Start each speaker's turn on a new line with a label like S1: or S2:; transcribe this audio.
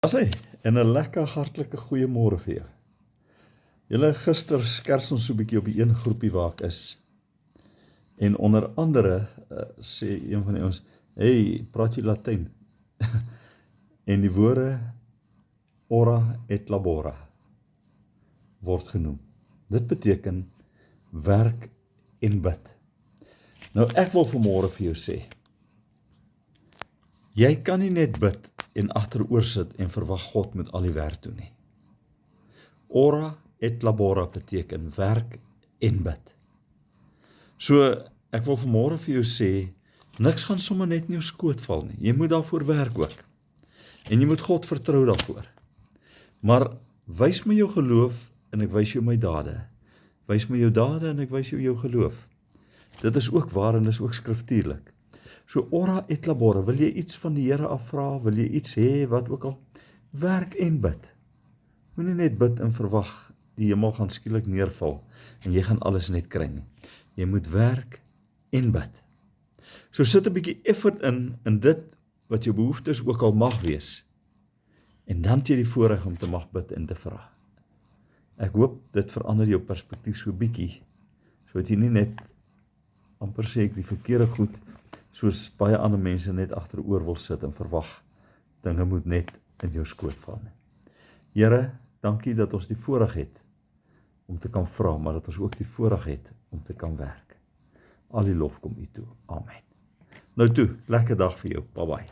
S1: As hy, en 'n lekker hartlike goeiemôre vir jou. Julle gister skers ons so 'n bietjie op die een groepie waar ek is. En onder andere sê een van die ons, hey, praat jy Latyn? En die woorde ora et labora word genoem. Dit beteken werk en bid. Nou ek wil vanmôre vir jou sê, jy kan nie net bid en agteroor sit en verwag God met al die werk doen nie. Ora et labora beteken werk en bid. So, ek wil vanmôre vir jou sê, niks gaan sommer net in jou skoot val nie. Jy moet daarvoor werk ook. En jy moet God vertrou daarvoor. Maar wys my jou geloof en ek wys jou my dade. Wys my jou dade en ek wys jou geloof. Dit is ook waar en is ook skriftuurlik. So ora et labora, wil jy iets van die Here afvra, wil jy iets hê, wat ook al, werk en bid. Moenie net bid en verwag die hemel gaan skielik neerval en jy gaan alles net kry nie. Jy moet werk en bid. So sit 'n bietjie effort in dit wat jou behoeftes ook al mag wees. En dan het jy die voorreg om te mag bid en te vra. Ek hoop dit verander jou perspektief so bietjie, sodat jy nie net, amper sê ek die verkeerde goed, soos baie ander mense net agteroor wil sit en verwag, dinge moet net in jou skoot val. Here, dankie dat ons die voorreg het om te kan vra, maar dat ons ook die voorreg het om te kan werk. Al die lof kom U toe. Amen. Nou toe, lekker dag vir jou. Bye bye.